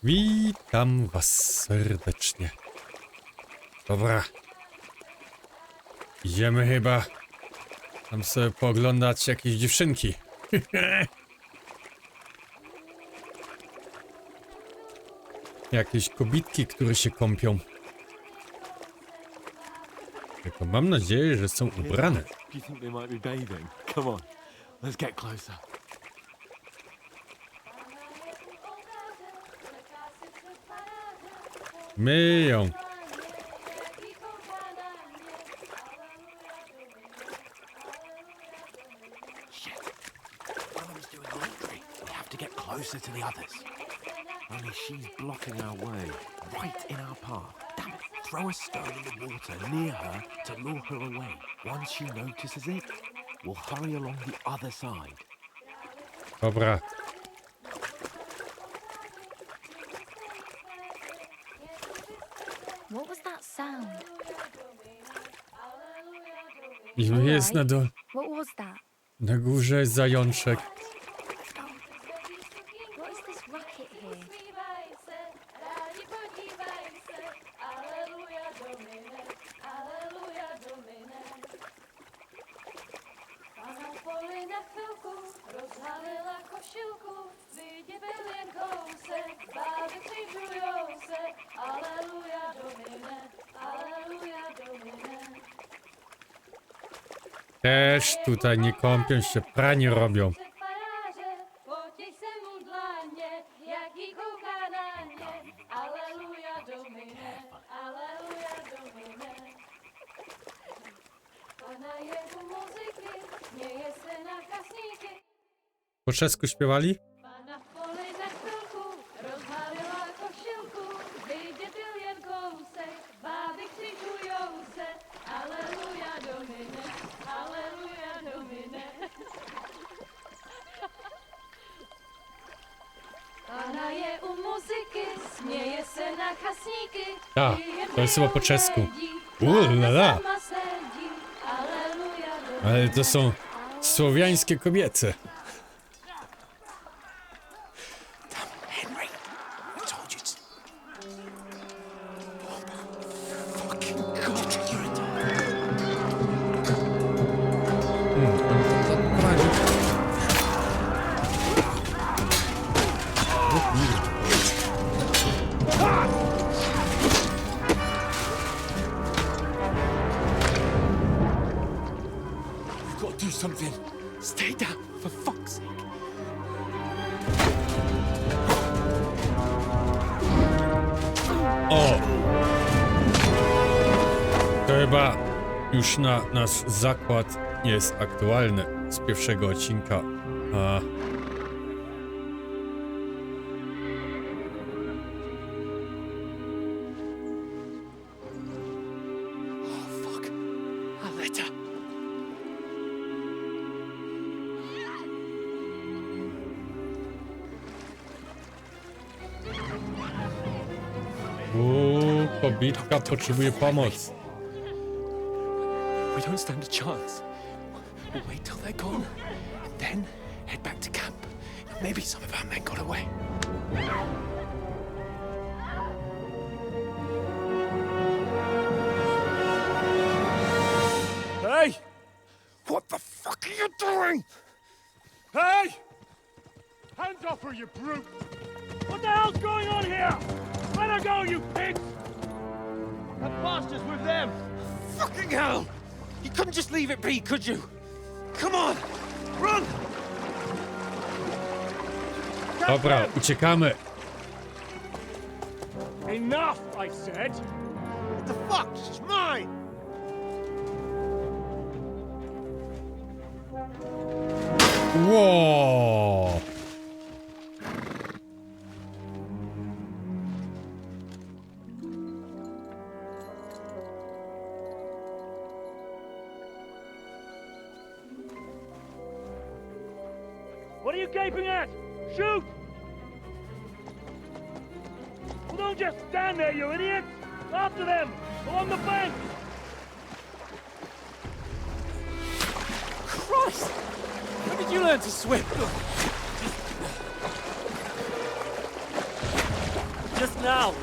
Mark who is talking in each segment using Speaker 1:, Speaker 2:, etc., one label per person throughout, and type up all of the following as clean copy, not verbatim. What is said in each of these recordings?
Speaker 1: Witam was serdecznie. Dobra. Idziemy chyba tam sobie pooglądać jakieś dziewczynki. Jakieś kobitki, które się kąpią. Tylko mam nadzieję, że są ubrane. Myją.
Speaker 2: Closer to the others. Only she's blocking our way, right in our path. Damn it! Throw a stone in the water near her to lure her away. Once she notices it, we'll hurry along the other side.
Speaker 1: Dobra.
Speaker 3: What was that sound?
Speaker 1: Jest na dole.
Speaker 3: What was that?
Speaker 1: Na górze zajączek.
Speaker 3: What is this racket here?
Speaker 1: Też tutaj nie kąpią się, pranie robią. Po czesku śpiewali? Tak, to jest chyba po czesku. Ulala. Ale to są słowiańskie kobiety.
Speaker 2: Henry, I told you. Fucking God, You've got to do something. Stay down, for fuck's sake.
Speaker 1: O! To chyba już nasz zakład jest aktualny z pierwszego odcinka.
Speaker 2: Oh, fuck. A letter.
Speaker 1: Kobitka potrzebuje pomocy.
Speaker 2: We don't stand a chance. We'll wait till they're gone, and then head back to camp. Maybe some of our men got away. Hey! What the fuck are you doing? Hey!
Speaker 4: Hands off her, you brute! What the hell's going on here? Let her go, you pigs! That bastard's with them!
Speaker 2: Fucking hell! You couldn't just leave it be, could you? Come on! Run!
Speaker 1: Dobra, uciekamy.
Speaker 4: Enough, I said!
Speaker 2: What the fuck? She's mine!
Speaker 1: Ło!
Speaker 4: What are you gaping at? Shoot! Well, don't just stand there, you idiot! After them! Along the bank!
Speaker 2: Christ! When did you learn to swim?
Speaker 4: Just now.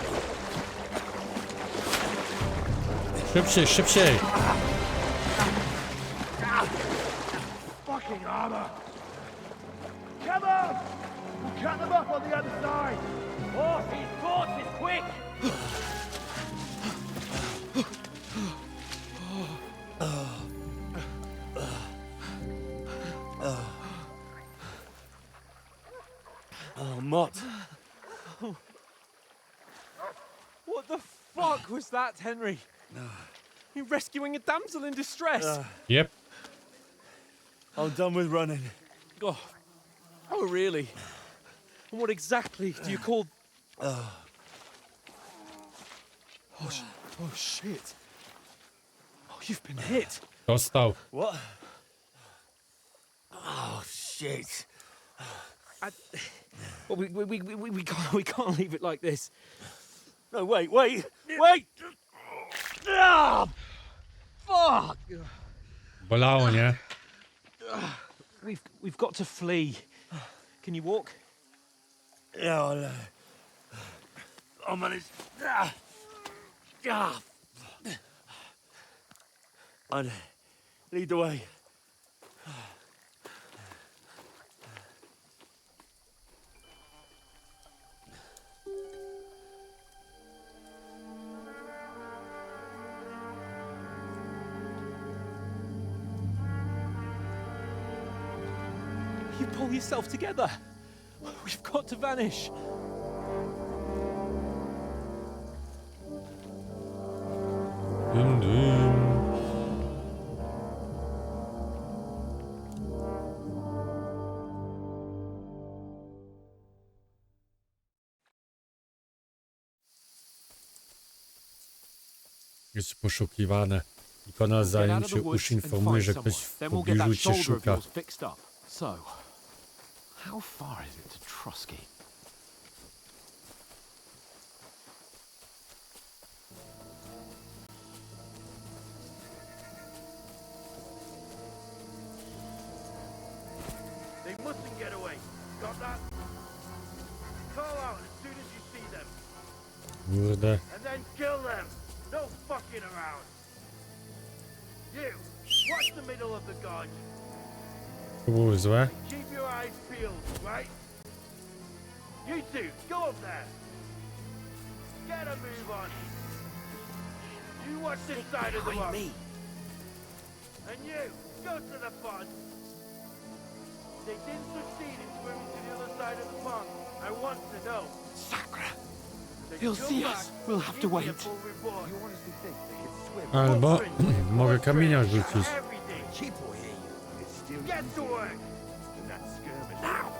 Speaker 1: Szybciej, szybciej!
Speaker 4: Fucking armor. Come on! We'll cut them up on the other side. Horses, horses, quick!
Speaker 2: Oh, Mott.
Speaker 5: What the fuck was that, Henry? You rescuing a damsel in distress?
Speaker 1: Yep.
Speaker 2: I'm done with running.
Speaker 5: Oh, oh, really? And what exactly do you call... Oh, oh, shit. Oh, you've been hit.
Speaker 1: Dostał.
Speaker 2: What? Oh, shit.
Speaker 5: Well, we can't leave it like this.
Speaker 2: No, wait! Wait!
Speaker 5: Ah, fuck!
Speaker 1: Bolało, nie?
Speaker 5: We've got to flee. Can you walk?
Speaker 2: Yeah, I'll manage. I'd lead the way.
Speaker 5: You pull yourself together. We've got to vanish.
Speaker 1: Dum, dum. Jest poszukiwane. Ikona zajęcie już informuje, że ktoś w pobliżu cię szuka.
Speaker 2: So, how far is it to Trotsky?
Speaker 4: They mustn't get away. Got that? Call out as soon as you see them.
Speaker 1: Kurde.
Speaker 4: And then kill them. No fucking around. You, watch the middle of the gorge.
Speaker 1: To było złe.
Speaker 4: Keep your eyes peeled, right? You two, go up there. Get a move on. You watch this side of the rock. And you, go to the pond. They didn't succeed in swimming to the other side of the pond. I want to know.
Speaker 2: Sacra!
Speaker 4: Then
Speaker 2: He'll
Speaker 4: come
Speaker 2: see
Speaker 4: back,
Speaker 2: us. We'll have to
Speaker 4: give me a
Speaker 2: wait.
Speaker 4: full report.
Speaker 2: You honestly think they can swim?
Speaker 1: Albo mogę kamienia rzucić.
Speaker 4: Everything.
Speaker 2: Cheap will hear you. It's still
Speaker 4: Get to work.
Speaker 2: that skirmish. Now!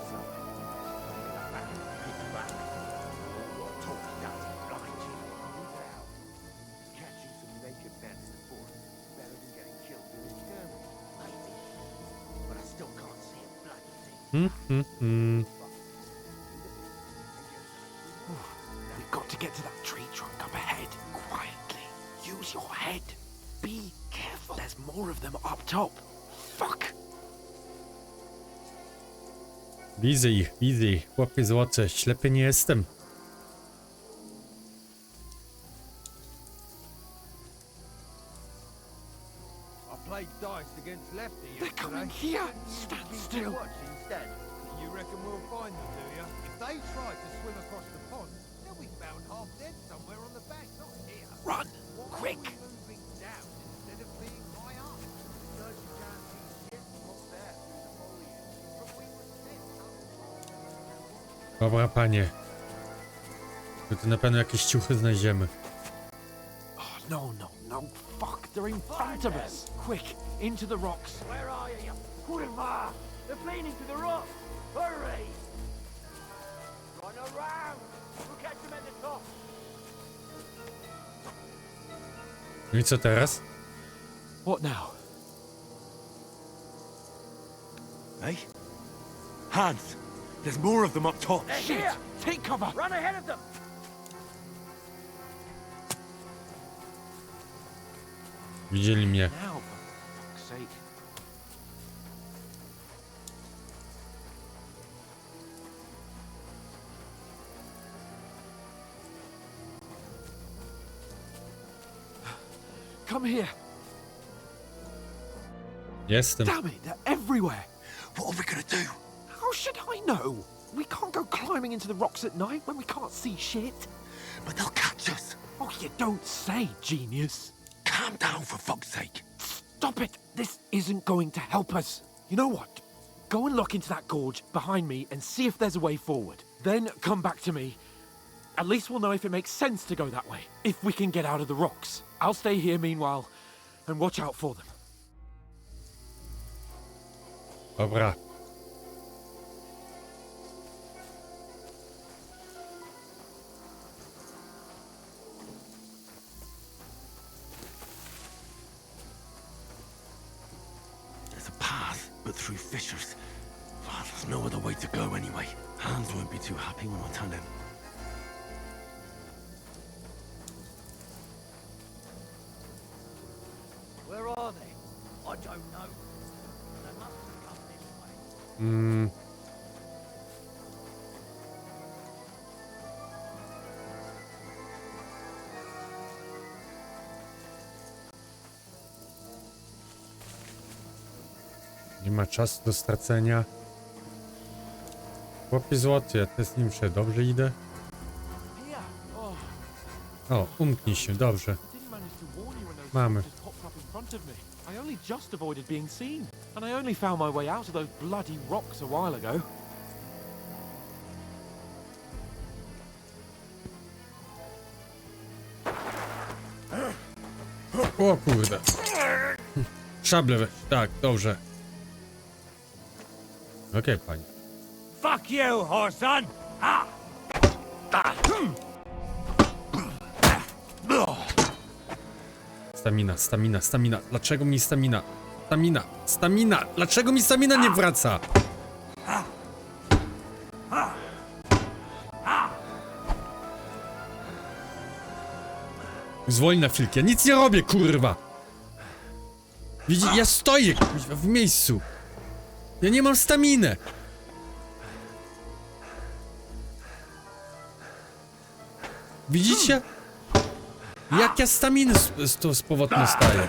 Speaker 2: Catching some naked men in the forest is better than getting killed in a skirmish. Maybe. But I still can't see a bloody thing. We've got to get to that tree trunk up ahead. Quietly. Use your head. Be careful. There's more of them up top. Fuck.
Speaker 1: Widzę ich, widzę ich. Chłopie złote, ślepy nie jestem.
Speaker 6: I played dice against Lefty
Speaker 2: They're coming
Speaker 6: yesterday.
Speaker 2: here. Stand still.
Speaker 6: You reckon we'll find them, do you? If they try to swim across the pond, they'll be found half dead somewhere on the bank, not here.
Speaker 2: Run. Quick.
Speaker 6: Moving down instead of being high up. Because you can't see shit from up there through the foliage. But we were sent up.
Speaker 1: Dobra, panie. Tu na pewno jakieś ciuchy znajdziemy.
Speaker 2: Oh, no. Fuck. They're in front of us. Quick. Into the rocks.
Speaker 4: Where are you? Kurwa! They're fleeing into the rock. Hurry! Run around. We'll catch them at the top.
Speaker 1: No i co teraz?
Speaker 2: What now? Hey? Hans! There's more of them up top.
Speaker 4: They're
Speaker 2: Shit!
Speaker 4: here.
Speaker 2: Take cover!
Speaker 4: Run ahead of them.
Speaker 1: Widzieli mnie.
Speaker 2: Now, for fuck's sake.
Speaker 5: Come here.
Speaker 1: Jestem.
Speaker 5: Damn it, they're everywhere.
Speaker 2: What are we gonna do?
Speaker 5: How should I know? We can't go climbing into the rocks at night when we can't see shit.
Speaker 2: But they'll catch us.
Speaker 5: Oh, you don't say, genius.
Speaker 2: Calm down, for fuck's sake.
Speaker 5: Stop it. This isn't going to help us. You know what? Go and look into that gorge behind me and see if there's a way forward. Then come back to me. At least we'll know if it makes sense to go that way. If we can get out of the rocks. I'll stay here meanwhile and watch out for them.
Speaker 1: Dobra.
Speaker 2: There's a path, but through fissures. Well, there's no other way to go anyway. Hans won't be too happy when I tell him.
Speaker 6: Where are they? I don't know. They must have come this way.
Speaker 1: Nie ma czasu do stracenia. Chłopie złoty, ja też z nim się dobrze idę.
Speaker 5: Here. Oh,
Speaker 1: O, umknij się, dobrze.
Speaker 5: I didn't manage to warn you when those
Speaker 1: Mamy.
Speaker 5: monsters popped up in front of me. I only just avoided being seen. And I only found my way out of those bloody rocks a while ago.
Speaker 1: O kurde. Szable weź, tak, dobrze. Okej, pani.
Speaker 6: Fuck you, Horson!
Speaker 1: Stamina, stamina, stamina. Dlaczego mi stamina? Stamina, stamina. Dlaczego mi stamina nie wraca? Zwolnij na chwilkę. Ja nic nie robię, kurwa. Widzi, ja stoję kurwa, w miejscu. Ja nie mam staminy. Widzicie? Jak ja staminy z powodu staję?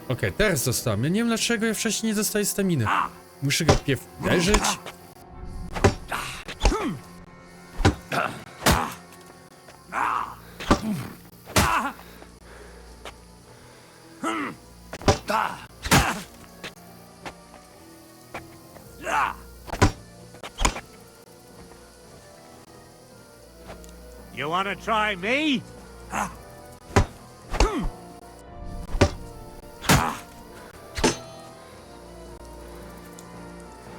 Speaker 1: Okej, teraz dostałem. Ja nie wiem dlaczego ja wcześniej nie dostaję staminy. Muszę go pierw uderzyć.
Speaker 6: You wanna try me?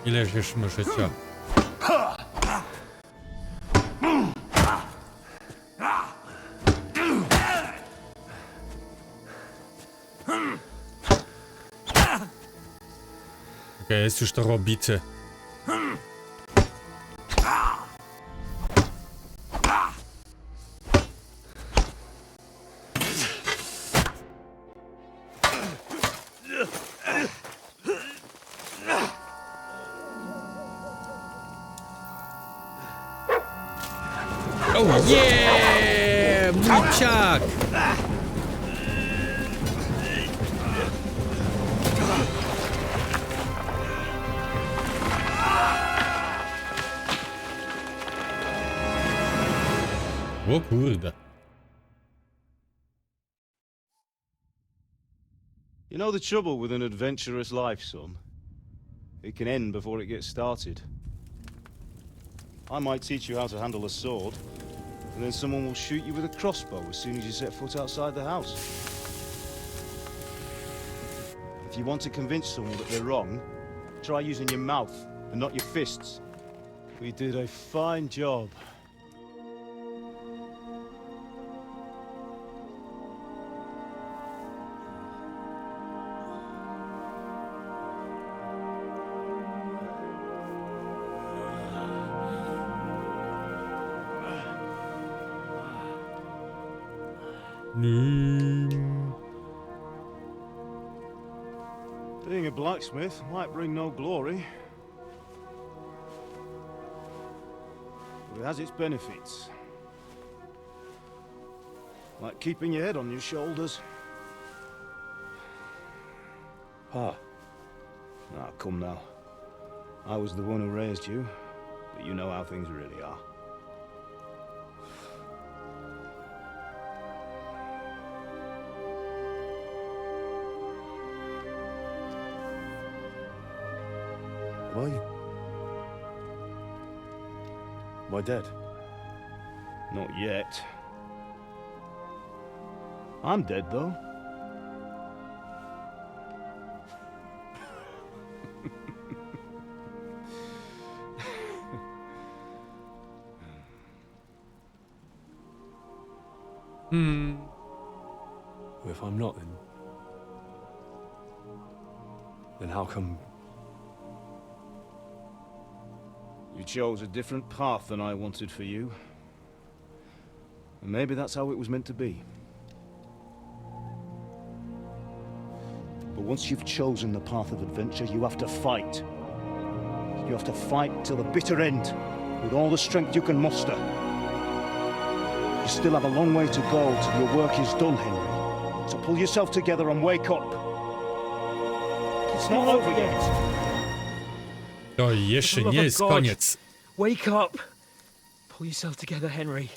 Speaker 1: Ileż już ma życia? Okej, jest już to robicy. Oh yeah! Mciak! O kurde.
Speaker 7: You know the trouble with an adventurous life, son? It can end before it gets started. I might teach you how to handle a sword, and then someone will shoot you with a crossbow as soon as you set foot outside the house. If you want to convince someone that they're wrong, try using your mouth and not your fists. We did a fine job. Being a blacksmith might bring no glory, it has its benefits. Like keeping your head on your shoulders.
Speaker 2: Pa,
Speaker 7: Ah, come now. I was the one who raised you, but you know how things really are.
Speaker 2: Am I dead?
Speaker 7: Not yet. I'm dead, though.
Speaker 2: Well, if I'm not, then how come?
Speaker 7: You chose a different path than I wanted for you. And maybe that's how it was meant to be. But once you've chosen the path of adventure, you have to fight. You have to fight till the bitter end, with all the strength you can muster. You still have a long way to go till your work is done, Henry. So pull yourself together and wake up. It's not over yet.
Speaker 1: To jeszcze nie jest koniec.
Speaker 5: Wake up! Pull yourself together, Henry.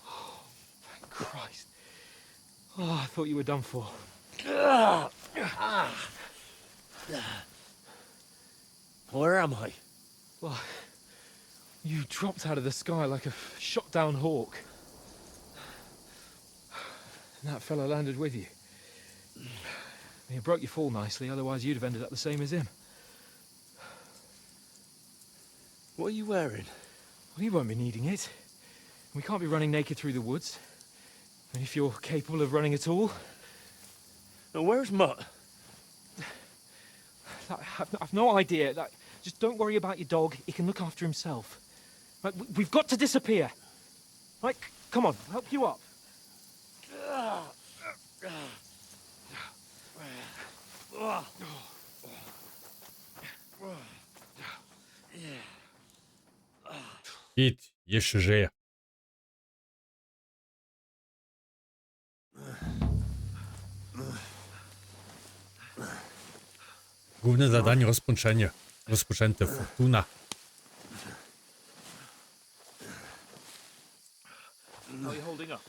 Speaker 5: Oh, thank Christ. Oh, I thought you were done for.
Speaker 2: Where am I?
Speaker 5: Well, you dropped out of the sky like a shot-down hawk. And that fella landed with you. You broke your fall nicely, otherwise you'd have ended up the same as him.
Speaker 2: What are you wearing?
Speaker 5: Well, you won't be needing it. We can't be running naked through the woods. And if you're capable of running at all...
Speaker 2: Now, where's Mutt?
Speaker 5: I've no idea. Just don't worry about your dog. He can look after himself. Right, we've got to disappear. Right, come on, I'll help you up.
Speaker 1: Kit jeszcze żyje. Główne zadanie rozpoczęte Fortuna.
Speaker 5: How are you holding up?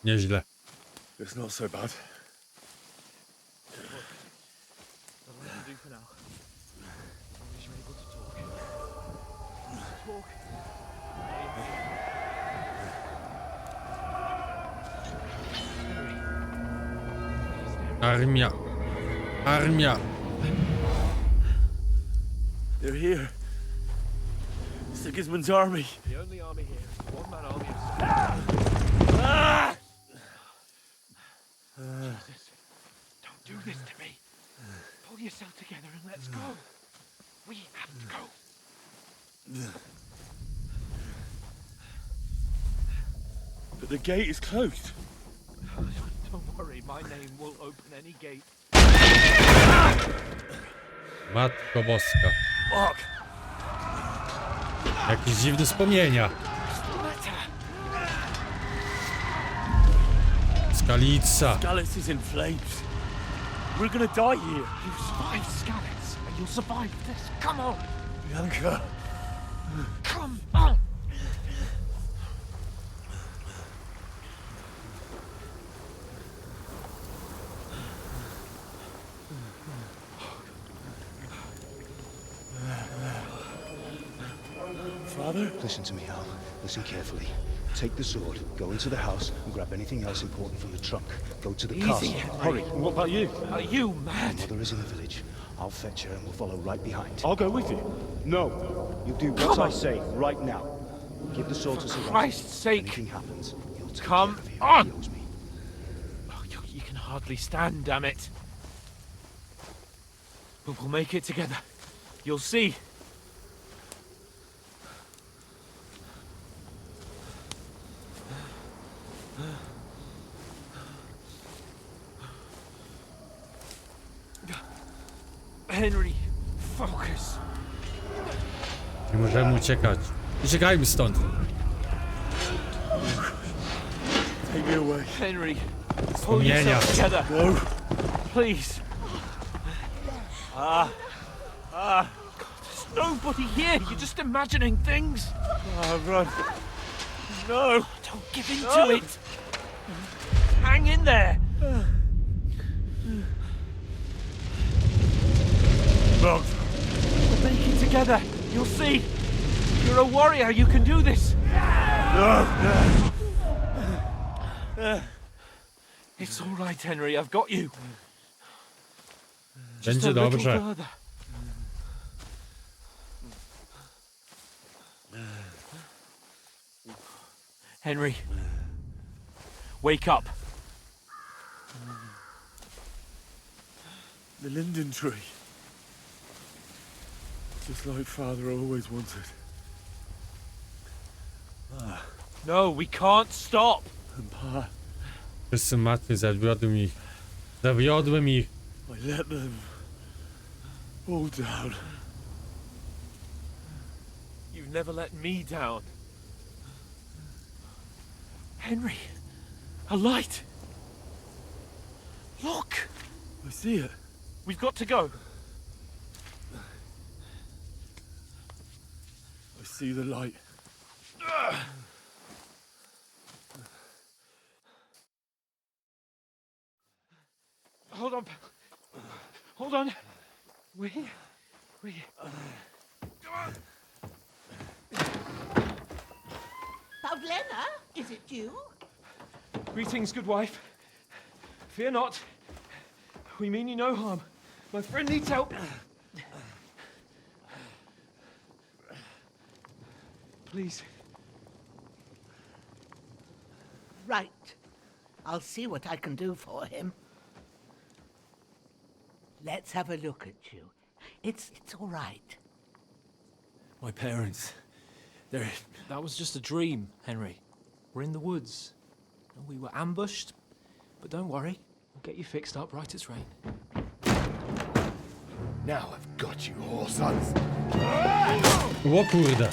Speaker 1: Nieźle.
Speaker 2: It's not so bad.
Speaker 5: That'll let you do for now. As long as you're able to talk. Talk.
Speaker 1: Armia. Armia.
Speaker 2: They're here. Sigismund's army.
Speaker 5: The only army here is the one-man army of Jesus, don't do this to me. Pull yourself together and let's go. We have to go.
Speaker 2: But the gate is closed.
Speaker 5: Don't worry, my name will open any gate.
Speaker 1: Matko Boska.
Speaker 2: Fuck.
Speaker 1: Jakieś dziwne wspomnienia. Skalica.
Speaker 2: Skalicy is in flames. We're gonna die here.
Speaker 5: You survived Skalicy, and you'll survive this. Come on!
Speaker 2: Bianca.
Speaker 5: Come on!
Speaker 2: Father?
Speaker 7: Listen to me, Al. Listen carefully. Take the sword, go into the house, and grab anything else important from the trunk. Go to the castle.
Speaker 2: Hurry. What about you?
Speaker 5: Are you mad?
Speaker 7: Mother is in the village. I'll fetch her and we'll follow right behind.
Speaker 2: I'll go with you.
Speaker 7: No. You do what I say right now. Give the sword to Sir
Speaker 5: Christ's sake.
Speaker 7: Anything happens, he'll take
Speaker 5: Come
Speaker 7: care of you.
Speaker 5: on.
Speaker 7: He owes me.
Speaker 5: Oh, you can hardly stand, damn it. But we'll make it together. You'll see. Henry, focus.
Speaker 1: Nie możemy uciekać. Uciekajmy stąd.
Speaker 5: Take me away.
Speaker 2: Henry, pull
Speaker 1: Wspomnienia.
Speaker 2: yourself together.
Speaker 5: No.
Speaker 2: Please. There's nobody here. You're just imagining things.
Speaker 5: Run.
Speaker 2: No, don't give in to it. Hang in there.
Speaker 5: Run.
Speaker 2: We'll make it together. You'll see. You're a warrior. You can do this. It's all right, Henry. I've got you. Just
Speaker 1: Będzie
Speaker 2: a little
Speaker 1: dobrze.
Speaker 2: further. Henry, wake up.
Speaker 5: The linden tree. Just like Father always wanted.
Speaker 2: No, we can't stop.
Speaker 5: And Pa,
Speaker 1: Wszyscy matwy, zawiodłem ich. Zawiodłem ich.
Speaker 5: I let them all down.
Speaker 2: You've never let me down. Henry, a light. Look,
Speaker 5: I see it.
Speaker 2: we've got to go.
Speaker 5: I see the light.
Speaker 2: Hold on. Hold on. We.
Speaker 8: Pavlena, is it you?
Speaker 2: Greetings, good wife. Fear not. We mean you no harm. My friend needs help. Please.
Speaker 8: Right. I'll see what I can do for him. Let's have a look at you. It's all right.
Speaker 9: My parents, they're... That was just a dream, Henry. We're in the woods. We were ambushed, but don't worry. We'll get you fixed up right as rain.
Speaker 5: Now I've got you, whore sons.
Speaker 1: O kurde.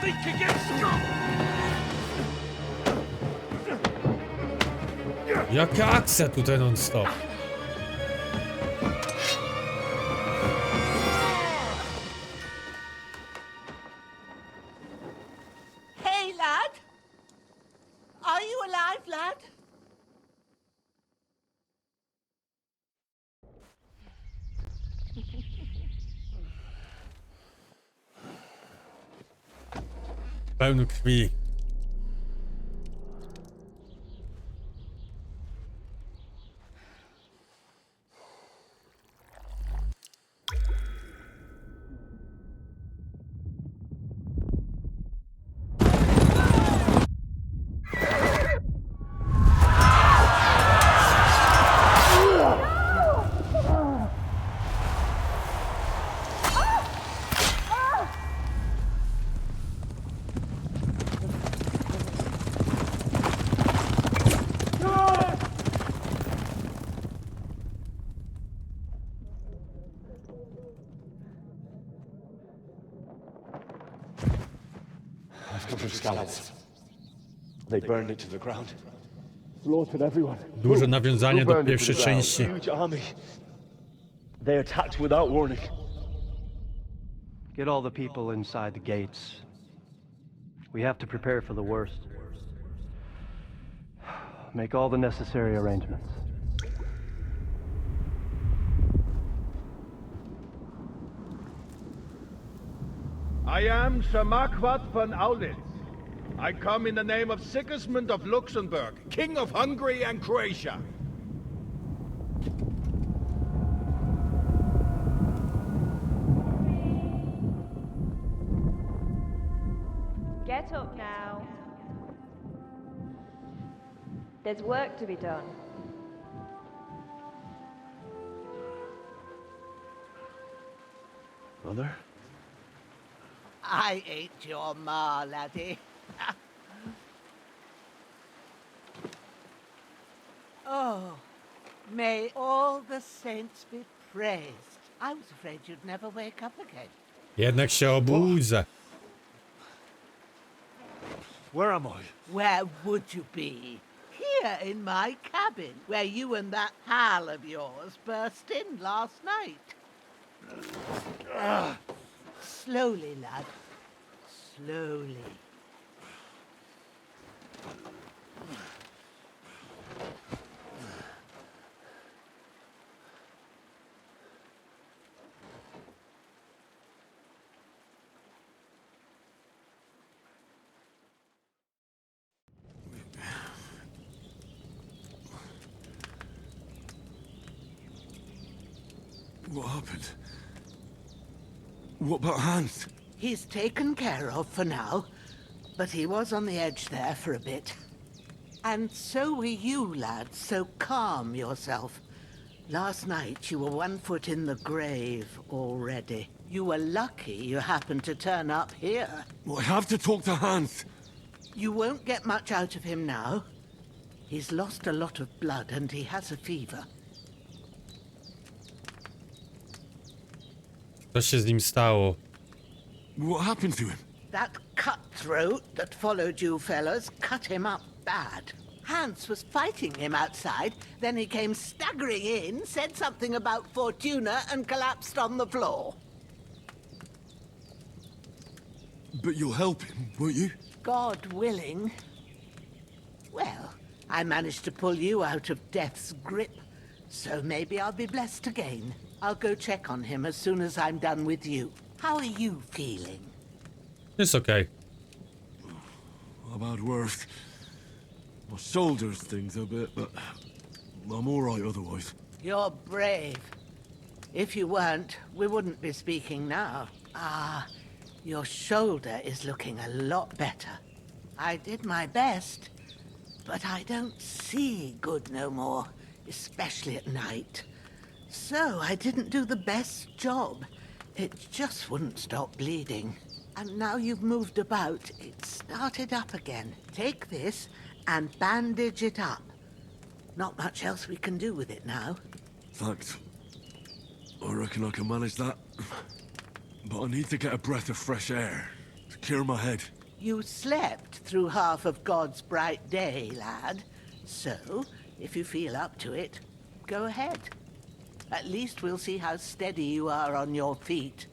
Speaker 2: Think again, strong.
Speaker 1: Jaka akcja tutaj non stop.
Speaker 8: Hey, lad! Are you alive, lad?
Speaker 1: Pełno krwi.
Speaker 7: I've come from Skalicy. They burned it to the ground.
Speaker 5: Slaughtered everyone.
Speaker 1: Duże nawiązanie do pierwszej części.
Speaker 7: Huge army. They attacked without warning.
Speaker 10: Get all the people inside the gates. We have to prepare for the worst. Make all the necessary arrangements.
Speaker 4: I am Sir Marquardt von Aulitz. I come in the name of Sigismund of Luxembourg, King of Hungary and Croatia.
Speaker 11: Get up now. There's work to be done.
Speaker 7: Mother?
Speaker 8: I ain't your ma, laddie. Oh, may all the saints be praised. I was afraid you'd never wake up again.
Speaker 1: Jednak się obudzę.
Speaker 2: Where am I?
Speaker 8: Where would you be? Here in my cabin, where you and that pal of yours burst in last night. Slowly, lad. Slowly.
Speaker 2: What happened? What about Hans?
Speaker 8: He's taken care of for now, but he was on the edge there for a bit. And so were you, lad, so calm yourself. Last night you were 1 foot in the grave already. You were lucky you happened to turn up here.
Speaker 2: Well, I have to talk to Hans.
Speaker 8: You won't get much out of him now. He's lost a lot of blood and he has a fever.
Speaker 1: Co się z nim stało?
Speaker 2: What happened to him?
Speaker 8: That cutthroat that followed you fellas cut him up bad. Hans was fighting him outside, then he came staggering in, said something about Fortuna and collapsed on the floor.
Speaker 2: But you'll help him, won't you?
Speaker 8: God willing. Well, I managed to pull you out of death's grip, so maybe I'll be blessed again. I'll go check on him as soon as I'm done with you. How are you feeling?
Speaker 1: It's okay.
Speaker 2: I've had worse. My shoulders stings a bit, but I'm all right otherwise.
Speaker 8: You're brave. If you weren't, we wouldn't be speaking now. Ah, your shoulder is looking a lot better. I did my best, but I don't see good no more, especially at night. So I didn't do the best job. It just wouldn't stop bleeding. And now you've moved about, it started up again. Take this and bandage it up. Not much else we can do with it now.
Speaker 2: Thanks. I reckon I can manage that. But I need to get a breath of fresh air to clear my head.
Speaker 8: You slept through half of God's bright day, lad. So, if you feel up to it, go ahead. At least we'll see how steady you are on your feet.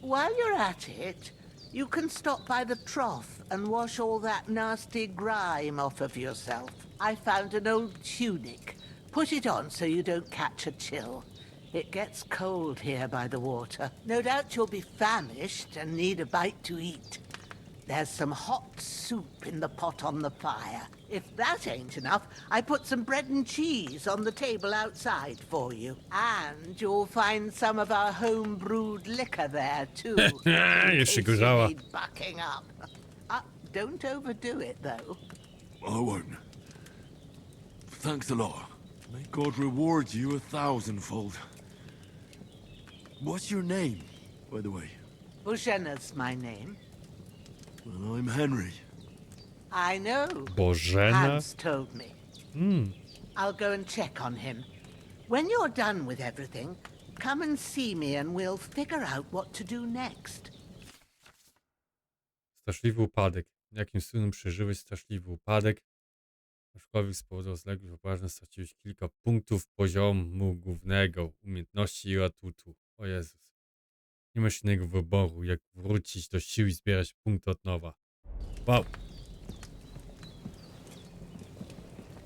Speaker 8: While you're at it, you can stop by the trough and wash all that nasty grime off of yourself. I found an old tunic. Put it on so you don't catch a chill. It gets cold here by the water. No doubt you'll be famished and need a bite to eat. There's some hot soup in the pot on the fire. If that ain't enough, I put some bread and cheese on the table outside for you. And you'll find some of our home-brewed liquor there, too. in case you need bucking up. Don't overdo it, though.
Speaker 2: I won't. Thanks a lot. May God reward you 1,000-fold. What's your name, by the way?
Speaker 8: Bożena's my name.
Speaker 2: Well, I'm Henry.
Speaker 8: I know.
Speaker 1: Bożena?
Speaker 8: Hans told me. I'll go and check on him. When you're done with everything, come and see me and we'll figure out what to do next.
Speaker 1: Straszliwy upadek. Jakim cudem przeżyłeś straszliwy upadek? Aczkolwiek spowodował zległość poważne, straciłeś kilka punktów poziomu głównego, umiejętności i atutu. O Jezus. Nie masz innego wyboru, jak wrócić do sił i zbierać punkty od nowa. Wow.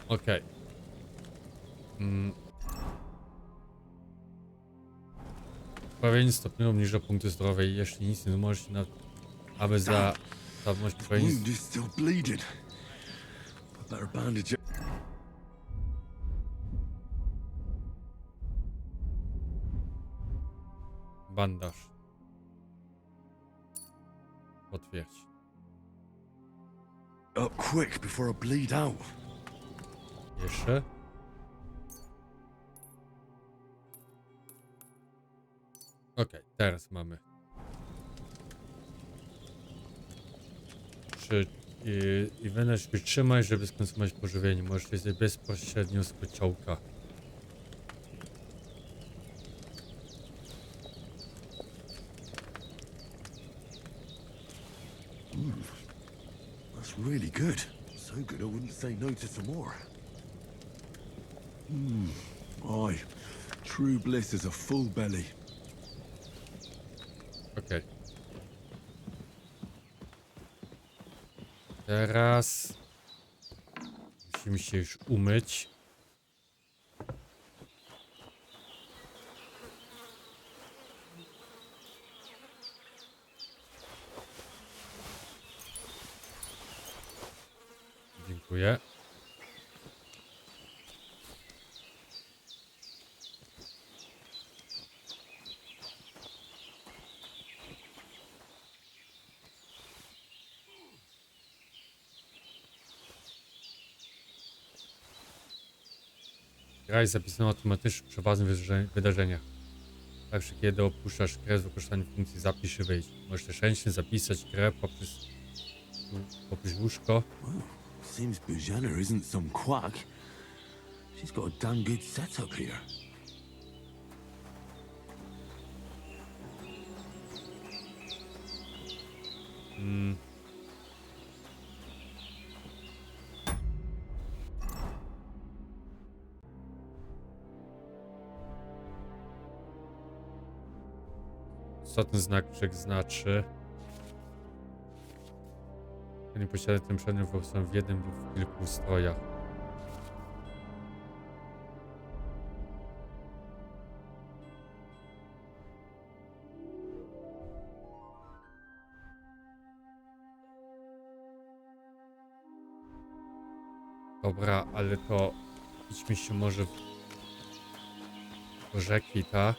Speaker 1: Okej. Prawie stopniowo obniża punkty zdrowia i jeśli nic nie możesz się aby za dawność
Speaker 2: wound is still bleeding. I better bandage it.
Speaker 1: Bandaż. Potwierdź.
Speaker 2: Up quick before I bleed out.
Speaker 1: Jeszcze? Okej, teraz mamy. I wewnątrz wytrzymaj, żeby skonsumować pożywienie. Możesz je bezpośrednio z kociołka.
Speaker 2: That's really good. So good I wouldn't say no to some more. Aye. True bliss is a full belly.
Speaker 1: Okej. Teraz musimy się już umyć. Dziękuję. Gra jest zapisana automatycznie przy ważnych wydarzeniach. Także kiedy opuszczasz grę z wykorzystaniem funkcji zapisz i wyjdź. Możesz też ręcznie zapisać grę poprzez łóżko.
Speaker 2: Seems Bożena isn't some quack. She's got a damn good setup here.
Speaker 1: Co ten znaczek znaczy? Nie posiada ten przedmiot w jednym lub w kilku strojach. Dobra, ale to idźmy się może do rzeki, tak?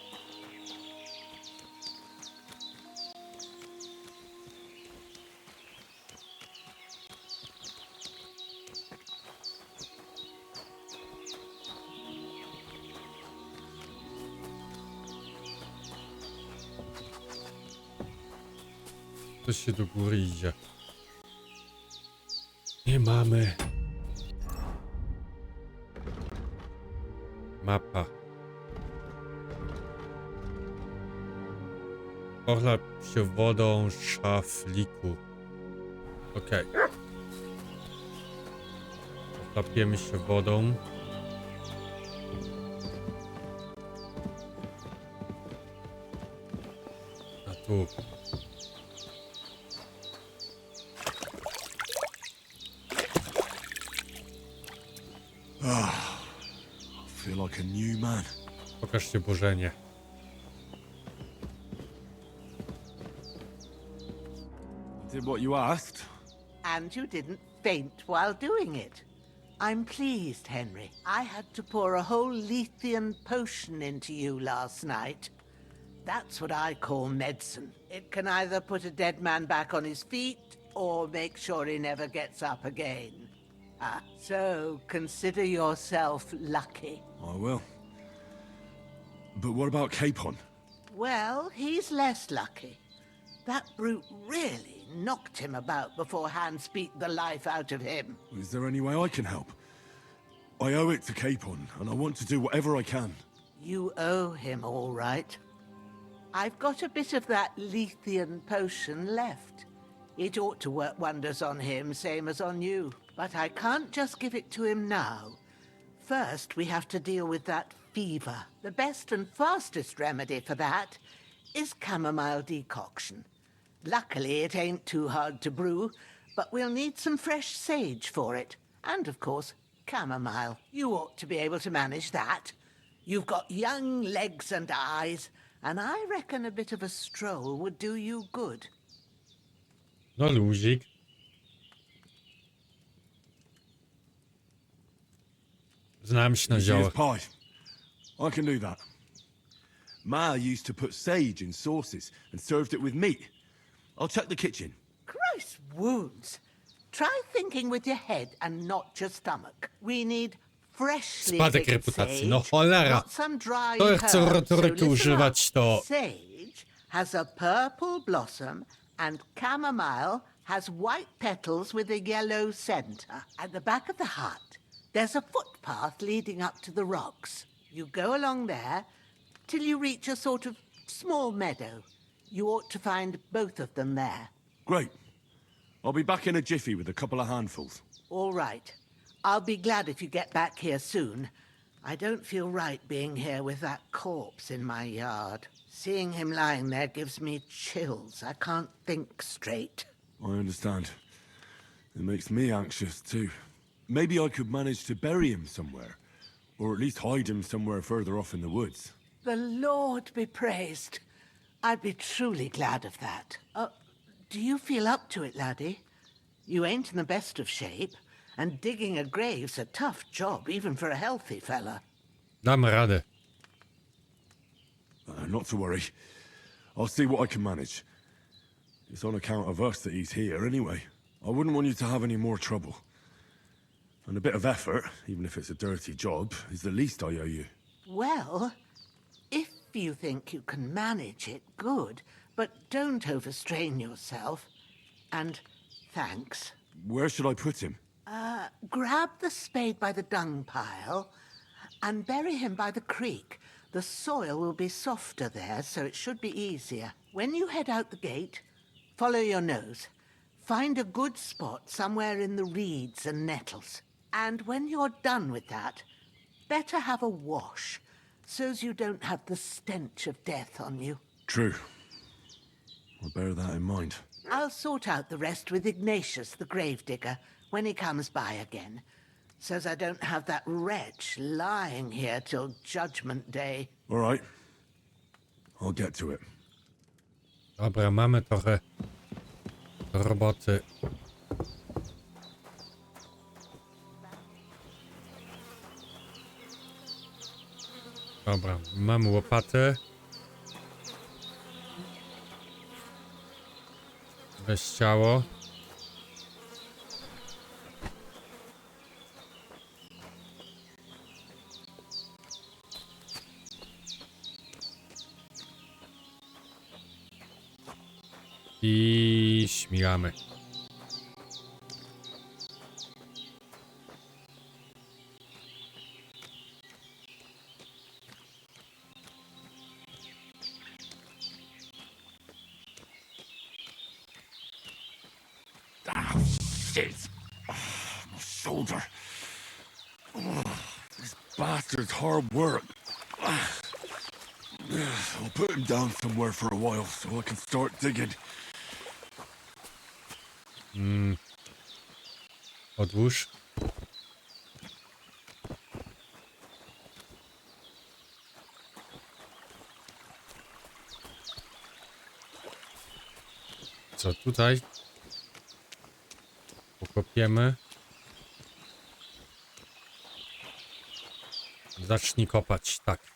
Speaker 1: Ktoś się do góry idzie. Nie mamy. Mapa. Ochlap się wodą szafliku. Okej. Ochlapiemy się wodą. A tu.
Speaker 2: I feel like a new man.
Speaker 1: Pokaż się Bożenie.
Speaker 2: Did what you asked.
Speaker 8: And you didn't faint while doing it. I'm pleased, Henry. I had to pour a whole Lethean potion into you last night. That's what I call medicine. It can either put a dead man back on his feet or make sure he never gets up again. So consider yourself lucky.
Speaker 2: I will. But what about Capon?
Speaker 8: Well, he's less lucky. That brute really knocked him about before Hans beat the life out of him.
Speaker 2: Is there any way I can help? I owe it to Capon, and I want to do whatever I can.
Speaker 8: You owe him, all right. I've got a bit of that Lethean potion left. It ought to work wonders on him, same as on you. But I can't just give it to him now. First, we have to deal with that fever. The best and fastest remedy for that is chamomile decoction. Luckily, it ain't too hard to brew, but we'll need some fresh sage for it. And, of course, chamomile. You ought to be able to manage that. You've got young legs and eyes, and I reckon a bit of a stroll would do you good.
Speaker 1: No luzik. Znam się na
Speaker 2: Easy as
Speaker 1: ziołach.
Speaker 2: pie. I can do that. Ma used to put sage in sauces and served it with meat. I'll check the kitchen.
Speaker 8: Christ wounds! Try thinking with your head and not your stomach. We need freshly
Speaker 1: Spadek
Speaker 8: picked
Speaker 1: reputacji.
Speaker 8: sage,
Speaker 1: No cholera.
Speaker 8: not some dry
Speaker 1: To chcę
Speaker 8: herb.
Speaker 1: retoryki
Speaker 8: So listen
Speaker 1: używać,
Speaker 8: up.
Speaker 1: to...
Speaker 8: Sage has a purple blossom and chamomile has white petals with a yellow center. At the back of the hut, there's a footpath leading up to the rocks. You go along there till you reach a sort of small meadow. You ought to find both of them there.
Speaker 2: Great.
Speaker 12: I'll be back in a jiffy with a couple of handfuls.
Speaker 8: All right. I'll be glad if you get back here soon. I don't feel right being here with that corpse in my yard. Seeing him lying there gives me chills. I can't think straight.
Speaker 12: I understand. It makes me anxious too. Maybe I could manage to bury him somewhere. Or at least hide him somewhere further off in the woods.
Speaker 8: The Lord be praised. I'd be truly glad of that. Do you feel up to it, laddie? You ain't in the best of shape, and digging a grave's a tough job, even for a healthy fella.
Speaker 1: Damy radę.
Speaker 12: Not to worry. I'll see what I can manage. It's on account of us that he's here anyway. I wouldn't want you to have any more trouble. And a bit of effort, even if it's a dirty job, is the least I owe you.
Speaker 8: Well, if you think you can manage it, good. But don't overstrain yourself. And thanks.
Speaker 12: Where should I put him?
Speaker 8: Grab the spade by the dung pile and bury him by the creek. The soil will be softer there, so it should be easier. When you head out the gate, follow your nose. Find a good spot somewhere in the reeds and nettles. And when you're done with that, better have a wash, so's you don't have the stench of death on you.
Speaker 12: True. I'll bear that in mind.
Speaker 8: I'll sort out the rest with Ignatius, the gravedigger, when he comes by again, so's I don't have that wretch lying here till Judgment Day.
Speaker 12: All right. I'll get to it.
Speaker 1: Dobra, mamy trochę roboty. Dobra, mamy łopatę. Weź ciało. I śmigamy.
Speaker 12: Shit! My shoulder. This bastard's hard work. I'll put him down somewhere for a while so I can start digging.
Speaker 1: Odłóż. Co tutaj? Pokopiemy. Zacznij kopać, tak.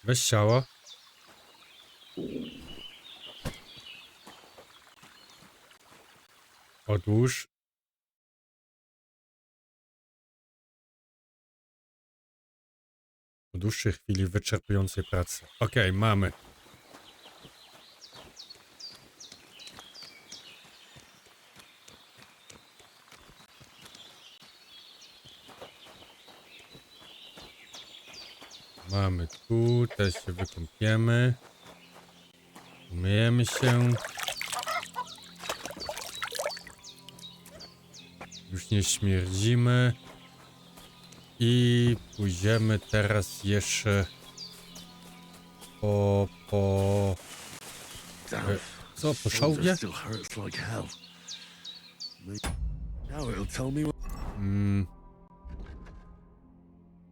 Speaker 1: Weź ciało. Odłóż. Po dłuższej chwili wyczerpującej pracy. Okej, mamy. Mamy tu, też się wykąpiemy. Umyjemy się. Już nie śmierdzimy. I pójdziemy teraz jeszcze po... Co? Po szałwie?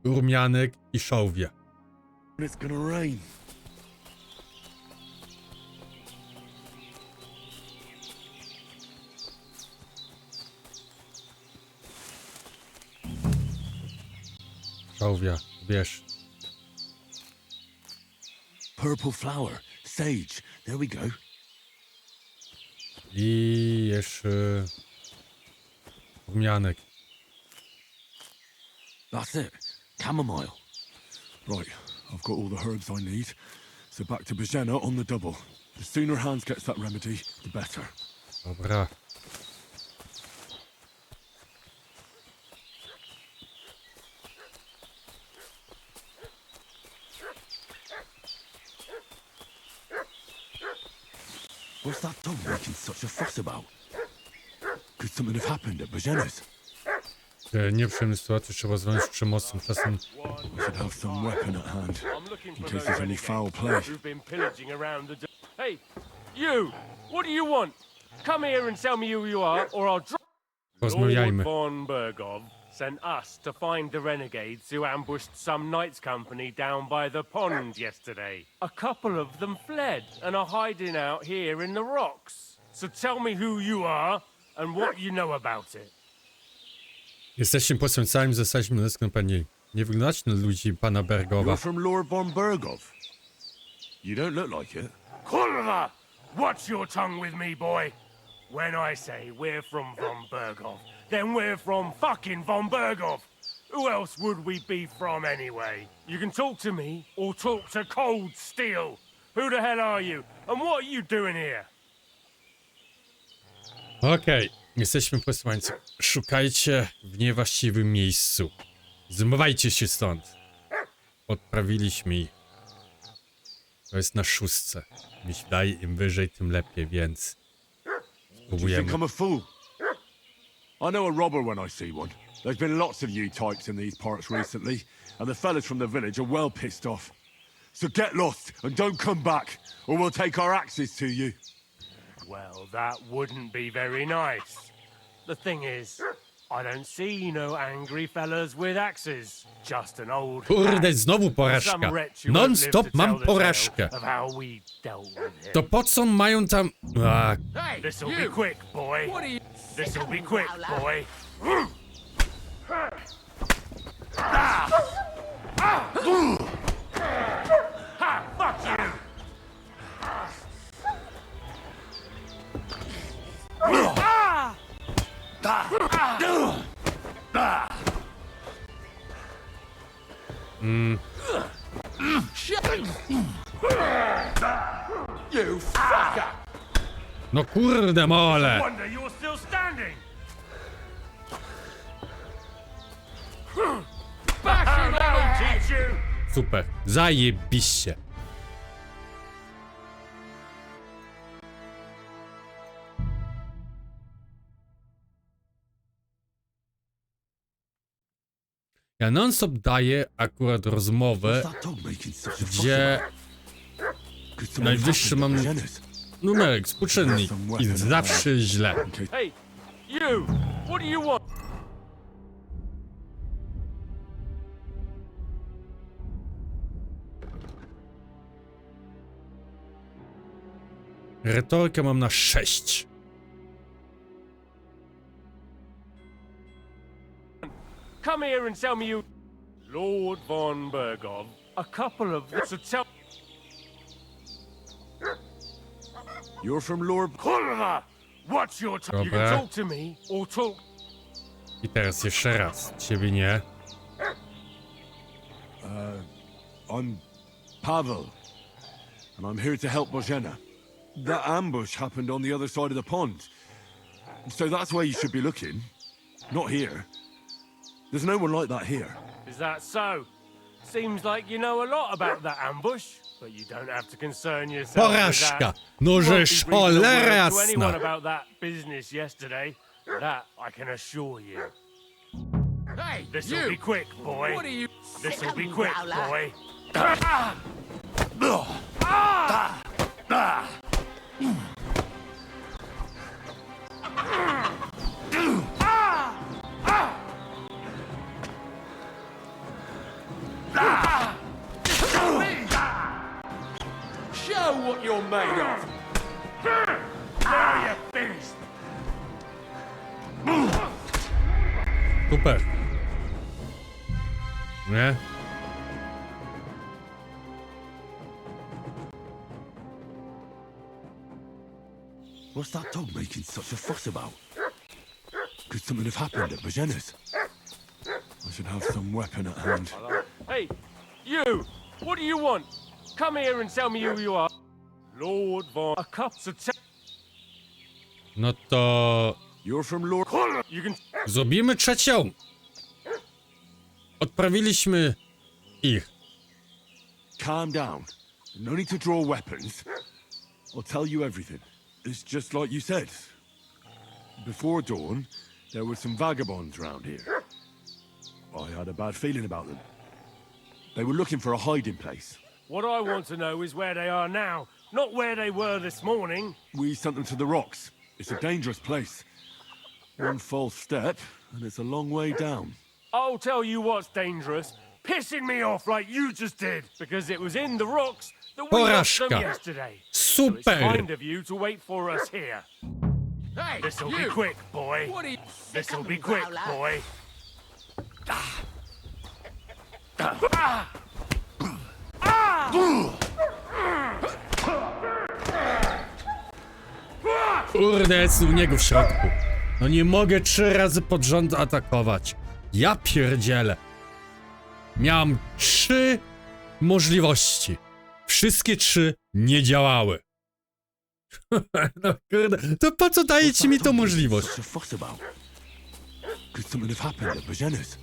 Speaker 1: Rumianek i szałwie.
Speaker 12: It's gonna rain.
Speaker 1: Szałwia, bierz.
Speaker 12: Purple flower, sage. There we go.
Speaker 1: I jeszcze rumianek.
Speaker 12: That's it. Chamomile. Right, I've got all the herbs I need. So back to Bożenę on the double. The sooner Hans gets that remedy, the better.
Speaker 1: Dobra.
Speaker 12: What's that dog making such a fuss about? Could something have happened at Bożenę's?
Speaker 1: Nieprzyjemne sytuacje trzeba zwalczyć przemocą. Czasem
Speaker 12: We should have some weapon at hand, in case there's any foul play.
Speaker 4: Hey, you! What do you want? Come here and tell me who you are, or I'll drop.
Speaker 1: porozmawiajmy.
Speaker 4: Lord von Bergov sent us to find the renegades who ambushed some knights' company down by the pond yesterday. A couple of them fled and are hiding out here in the rocks. So tell me who you are and what you know about it.
Speaker 1: Jesteśmy posłańcami, zostaliśmy na skąpani. Nie wyglądacie na ludzi pana Bergowa.
Speaker 12: You're from Lord von Bergov. You don't look like it.
Speaker 4: Kurwa! Watch your tongue with me, boy. When I say we're from von Bergov, then we're from fucking von Bergov. Who else would we be from anyway? You can talk to me or talk to cold steel. Who the hell are you? And what are you doing here?
Speaker 1: Okej, jesteśmy posłańcy. Szukajcie w niewłaściwym miejscu. Zmywajcie się stąd. Odprawiliśmy ich. To jest na 6. Mi się wydaje, im wyżej, tym lepiej, więc
Speaker 12: Do you think
Speaker 1: spróbujemy.
Speaker 12: I'm a fool? I know a robber when I see one. There's been lots of you types in these parts recently, and the fellas from the village are well pissed off. So get lost and don't come back, or we'll take our axes to you.
Speaker 4: Well, that wouldn't be very nice. The thing is, I don't see no angry fellas with axes. Just an old
Speaker 1: Kurde, znowu porażka. Non-stop mam porażkę.
Speaker 4: of how we dealt with him.
Speaker 1: To po co mają tam... A,
Speaker 4: This'll be quick, boy. This'll be quick, boy. Ha! Fuck you! You fucker!
Speaker 1: no kurde mole.
Speaker 4: Wonder you're still standing. Bash it out, teach you.
Speaker 1: Super, zajebiście. Ja non-stop daję akurat rozmowę,
Speaker 12: What's that dog making such a fuss
Speaker 1: gdzie
Speaker 12: about? Could something have
Speaker 1: najwyższy
Speaker 12: happened
Speaker 1: mam
Speaker 12: at Bożenę's?
Speaker 1: numerek, współczynnik i zawsze źle.
Speaker 4: Hey, you! What do you want?
Speaker 1: Retorykę mam na 6.
Speaker 4: Come here and tell me you... Lord von Bergov. A couple of... So tell...
Speaker 12: You're from Lord...
Speaker 4: Kurwa! What's your time? You can
Speaker 1: Dobra.
Speaker 4: talk to me or talk...
Speaker 1: I teraz jeszcze raz. Ciebie nie.
Speaker 12: I'm Pavel, and I'm here to help Bożenę. That ambush happened on the other side of the pond. So that's where you should be looking. Not here. There's no one like that here.
Speaker 4: Is that so? Seems like you know a lot about that ambush, but you don't have to concern yourself with
Speaker 1: Porażka!
Speaker 4: that.
Speaker 1: No
Speaker 4: Won't
Speaker 1: że
Speaker 4: be breathing a
Speaker 1: cholera
Speaker 4: word to anyone
Speaker 1: jasna.
Speaker 4: about that business yesterday. That I can assure you.
Speaker 6: Hey,
Speaker 4: This'll be quick, boy.
Speaker 6: What are you...
Speaker 4: This'll be quick,
Speaker 8: Growler.
Speaker 4: boy.
Speaker 6: Show what you're made of!
Speaker 4: Now you're finished.
Speaker 1: Super. Nie?
Speaker 12: What's that dog making such a fuss about? Could something have happened at Bożenę's? I should have some weapon at hand.
Speaker 4: Hey, you! What do you want? Come here and tell me who you are. Lord von... A cup to tell...
Speaker 1: No to...
Speaker 12: You're from Lord...
Speaker 4: You can...
Speaker 1: Zrobimy trzecią. Odprawiliśmy ich.
Speaker 12: Calm down. No need to draw weapons. I'll tell you everything. It's just like you said. Before dawn, there were some vagabonds round here. I had a bad feeling about them. They were looking for a hiding place.
Speaker 4: What I want to know is where they are now, not where they were this morning.
Speaker 12: We sent them to the rocks. It's a dangerous place. One false step, and it's a long way down.
Speaker 4: I'll tell you what's dangerous. Pissing me off like you just did. Because it was in the rocks that we lost them
Speaker 1: Porażka.
Speaker 4: yesterday. So it's
Speaker 1: Super.
Speaker 4: kind of you to wait for us here.
Speaker 6: Hey,
Speaker 4: This'll
Speaker 6: you!
Speaker 4: be quick, boy.
Speaker 6: What are you...
Speaker 4: This'll be quick, boy.
Speaker 1: Kurde, jest u niego w środku. No nie mogę 3 razy pod rząd atakować. Ja pierdzielę. Miałem 3 możliwości. Wszystkie 3 nie działały. No kurde, to po co dajecie mi tą możliwość?
Speaker 12: What's the fuss about? Could something have happened at Bożenę's?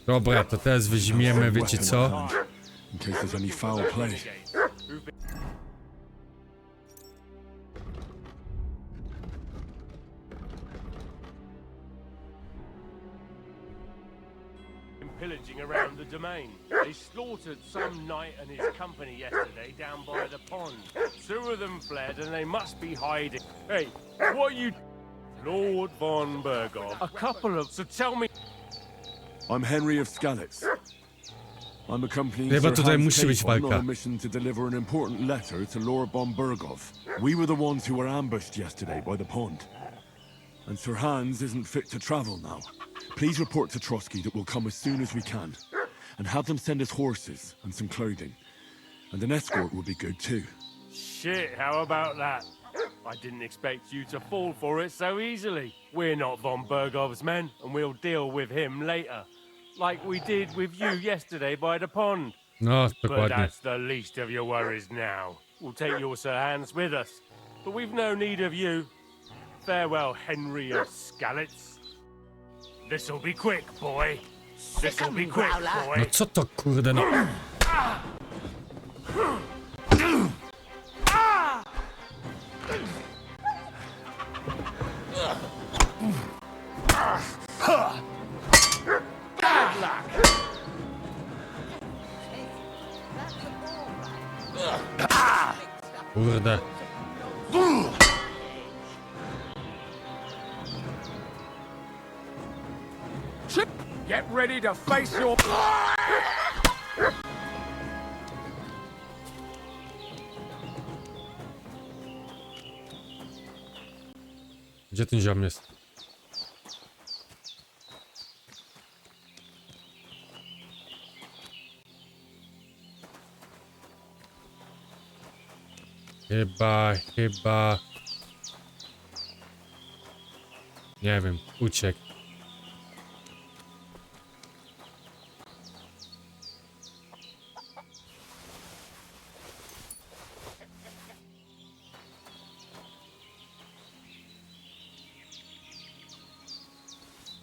Speaker 1: Dobra, to teraz weźmiemy, wiecie co?
Speaker 12: In case there's any foul play.
Speaker 4: Pillaging around the domain. They slaughtered some knight and his company yesterday down by the pond. 2 of them fled and they must be hiding. Hey, what are you... Lord von Bergov. A couple of... So tell me...
Speaker 12: I'm Henry of Skalicy. I'm accompanying
Speaker 1: Chyba
Speaker 12: Sir
Speaker 1: tutaj
Speaker 12: Hans
Speaker 1: musi być
Speaker 12: Capon on
Speaker 1: walka.
Speaker 12: a mission to deliver an important letter to Lord von Bergov. We were the ones who were ambushed yesterday by the pond. And Sir Hans isn't fit to travel now. Please report to Trotsky that we'll come as soon as we can. And have them send us horses and some clothing. And an escort would be good too.
Speaker 4: Shit, how about that? I didn't expect you to fall for it so easily. We're not von Bergov's men, and we'll deal with him later. Like we did with you yesterday by the pond.
Speaker 1: No,
Speaker 4: But
Speaker 1: dokładnie.
Speaker 4: that's the least of your worries now. We'll take your Sir Hans with us. But we've no need of you. Farewell, Henry of Skalicy. This'll be quick, boy. This'll be quick, boy.
Speaker 1: No co to kurde no?
Speaker 4: Bad luck.
Speaker 1: Kurde.
Speaker 4: Get ready to face your...
Speaker 1: Gdzie ten ziom jest? Chyba... Nie wiem, uciekł.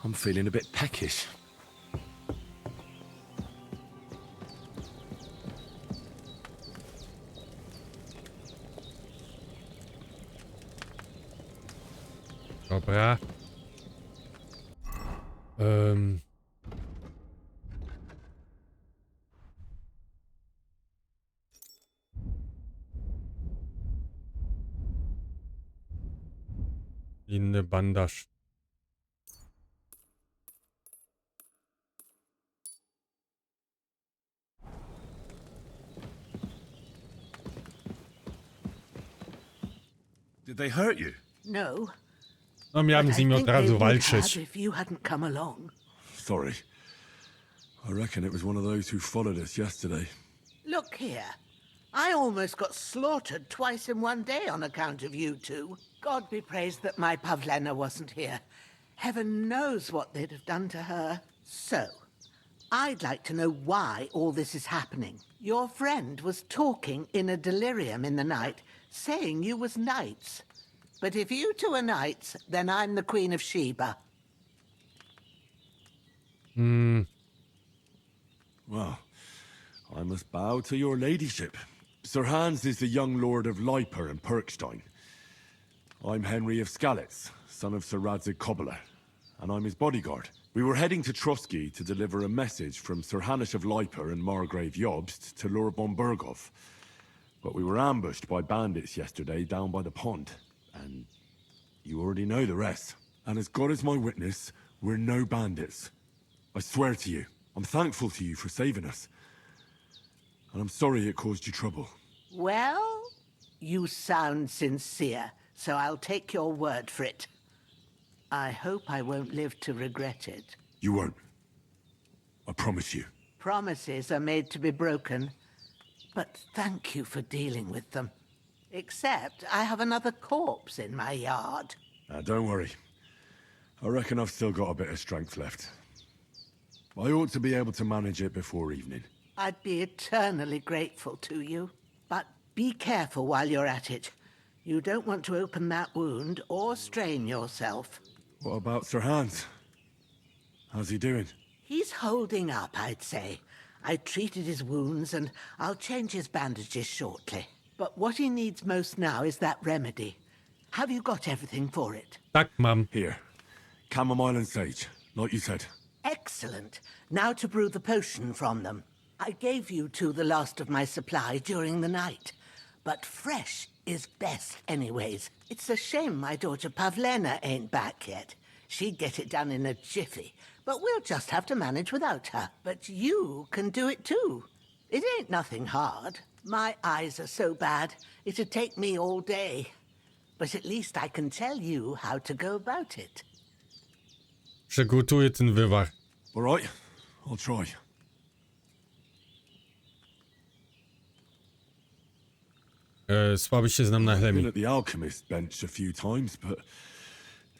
Speaker 12: I'm feeling a bit peckish.
Speaker 1: Dobra. Inny bandaż.
Speaker 12: Did they hurt you?
Speaker 8: No.
Speaker 1: No miałem z nimi od razu walczyć.
Speaker 8: If you hadn't come along.
Speaker 12: Sorry. I reckon it was one of those who followed us yesterday.
Speaker 8: Look here. I almost got slaughtered twice in one day on account of you two. God be praised that my Pavlena wasn't here. Heaven knows what they'd have done to her. So, I'd like to know why all this is happening. Your friend was talking in a delirium in the night, saying you was knights. But if you two are knights, then I'm the Queen of Sheba.
Speaker 12: Well, I must bow to your ladyship. Sir Hans is the young lord of Leiper and Perkstein. I'm Henry of Skalicy, son of Sir Radzig Cobbler, and I'm his bodyguard. We were heading to Trusky to deliver a message from Sir Hanish of Leiper and Margrave Jobst to Lord von Berghoff. But we were ambushed by bandits yesterday down by the pond, and you already know the rest. And as God is my witness, we're no bandits. I swear to you, I'm thankful to you for saving us. And I'm sorry it caused you trouble.
Speaker 8: Well, you sound sincere, so I'll take your word for it. I hope I won't live to regret it.
Speaker 12: You won't. I promise you.
Speaker 8: Promises are made to be broken, but thank you for dealing with them. Except I have another corpse in my yard.
Speaker 12: Don't worry. I reckon I've still got a bit of strength left. I ought to be able to manage it before evening.
Speaker 8: I'd be eternally grateful to you. But be careful while you're at it. You don't want to open that wound or strain yourself.
Speaker 12: What about Sir Hans? How's he doing?
Speaker 8: He's holding up, I'd say. I treated his wounds and I'll change his bandages shortly. But what he needs most now is that remedy. Have you got everything for it?
Speaker 1: Tak, mam.
Speaker 12: Here. Chamomile and sage, like you said.
Speaker 8: Excellent. Now to brew the potion from them. I gave you two the last of my supply during the night. But fresh is best anyways. It's a shame my daughter Pavlena ain't back yet. She'd get it done in a jiffy. But we'll just have to manage without her. But you can do it too. It ain't nothing hard. My eyes are so bad, it'd take me all day. But at least I can tell you how to go about it.
Speaker 1: Przygotuję ten wywar.
Speaker 12: All right, I'll try.
Speaker 1: Słaby się znam na
Speaker 12: I've been
Speaker 1: chemii.
Speaker 12: at the alchemist bench a few times, but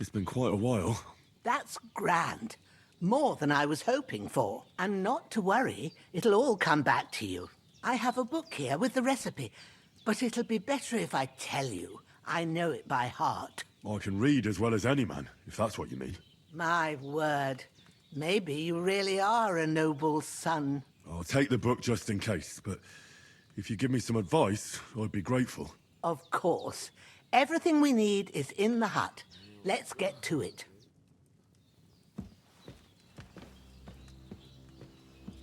Speaker 12: it's been quite a while.
Speaker 8: That's grand. More than I was hoping for. And not to worry, it'll all come back to you. I have a book here with the recipe, but it'll be better if I tell you. I know it by heart.
Speaker 12: I can read as well as any man, if that's what you mean.
Speaker 8: My word. Maybe you really are a noble son.
Speaker 12: I'll take the book just in case, but if you give me some advice, I'd be grateful.
Speaker 8: Of course. Everything we need is in the hut. Let's get to it.